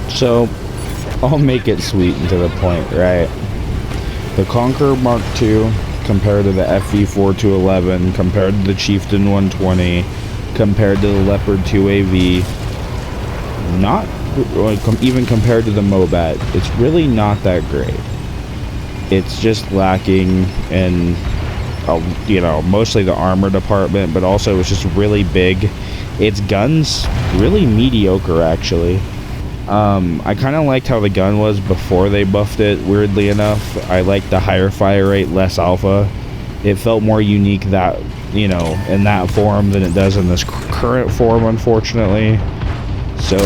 So, I'll make it sweet and to the point, right? The Conqueror Mark II compared to the FV-4211, compared to the Chieftain 120, compared to the Leopard 2AV, not even compared to the Mobat, it's really not that great. It's just lacking in, you know, mostly the armor department, but also it's just really big. Its gun's really mediocre, actually. I kind of liked how the gun was before they buffed it, weirdly enough. I liked the higher fire rate, less alpha. It felt more unique that, you know, in that form than it does in this current form, unfortunately. So,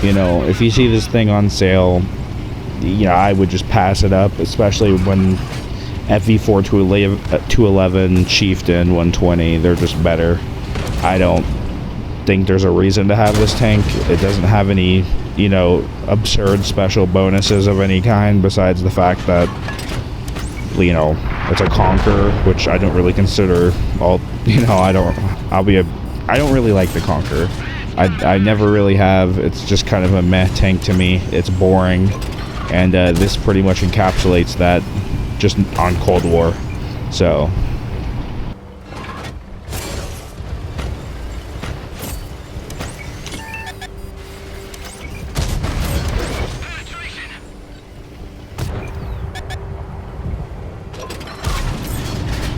you know, if you see this thing on sale, yeah, I would just pass it up, especially when FV4 211, Chieftain 120, they're just better. I don't think there's a reason to have this tank. It doesn't have any, you know, absurd special bonuses of any kind besides the fact that, you know, it's a Conqueror, which I don't really consider all, you know, I don't really like the Conqueror. I never really have. It's just kind of a meh tank to me. It's boring, and this pretty much encapsulates that just on Cold War. So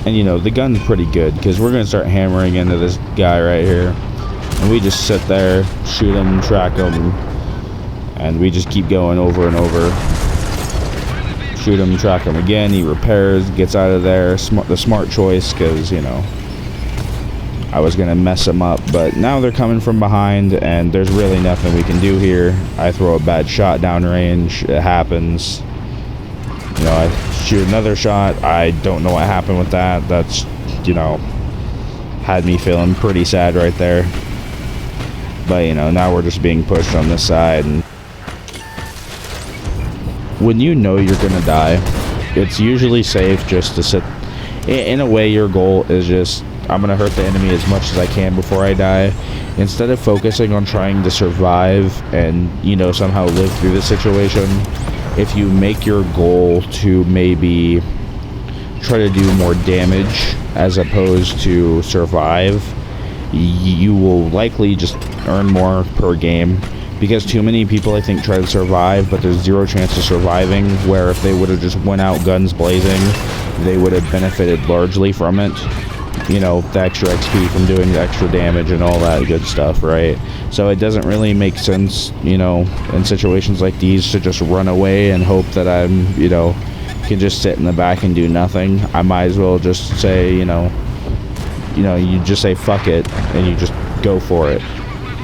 and you know, the gun's pretty good because we're gonna start hammering into this guy right here, and we just sit there, shoot him, track him, and we just keep going over and over. Shoot him, track him again, he repairs, gets out of there. The smart choice, because, you know, I was gonna mess him up, but now they're coming from behind and there's really nothing we can do here. I throw a bad shot downrange, it happens. You know, I shoot another shot, I don't know what happened with that. That's, you know, had me feeling pretty sad right there. But, you know, now we're just being pushed on this side, and when you know you're gonna die, it's usually safe just to sit. In a way, your goal is just, I'm gonna hurt the enemy as much as I can before I die, instead of focusing on trying to survive and, you know, somehow live through the situation. If you make your goal to maybe try to do more damage as opposed to survive, you will likely just earn more per game. Because too many people, I think, try to survive, but there's zero chance of surviving, where if they would have just went out guns blazing, they would have benefited largely from it. You know, the extra XP from doing the extra damage and all that good stuff, right? So it doesn't really make sense, you know, in situations like these to just run away and hope that I'm, you know, can just sit in the back and do nothing. I might as well just say, you know, you just say fuck it and you just go for it.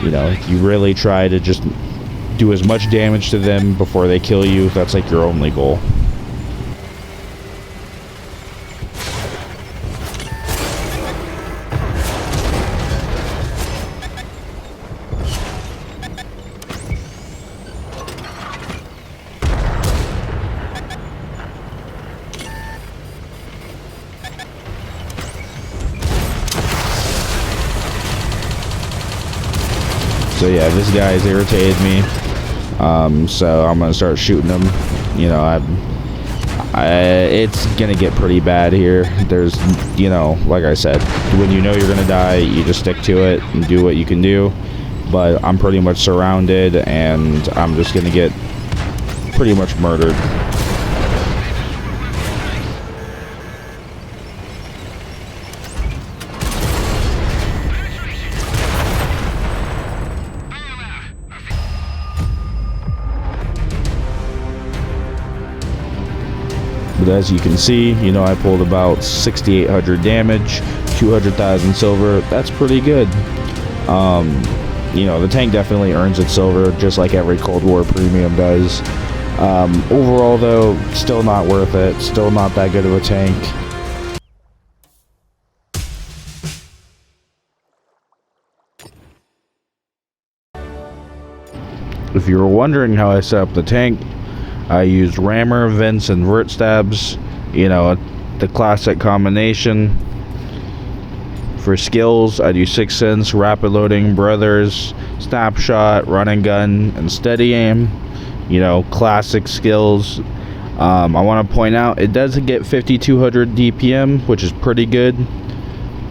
You know, you really try to just do as much damage to them before they kill you. That's like your only goal. So yeah, this guy's irritated me, so I'm gonna start shooting him. You know, it's gonna get pretty bad here. There's, you know, like I said, when you know you're gonna die, you just stick to it and do what you can do. But I'm pretty much surrounded, and I'm just gonna get pretty much murdered. But as you can see, you know, I pulled about 6,800 damage, 200,000 silver. That's pretty good. You know, the tank definitely earns its silver, just like every Cold War premium does. Overall, though, still not worth it. Still not that good of a tank. If you were wondering how I set up the tank, I used rammer, vents, and vert stabs. You know, the classic combination. For skills, I do 6 Sense, Rapid Loading, Brothers, Snapshot, Run and Gun, and Steady Aim. You know, classic skills. I want to point out, it does get 5200 DPM, which is pretty good.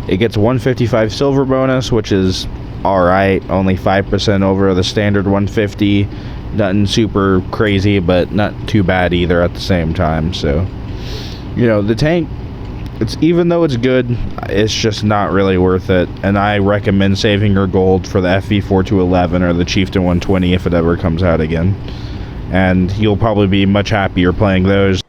It gets 155 silver bonus, which is alright, only 5% over the standard 150. Nothing super crazy, but not too bad either at the same time. So, you know, the tank, it's, even though it's good, it's just not really worth it. And I recommend saving your gold for the FV4211 or the Chieftain 120 if it ever comes out again. And you'll probably be much happier playing those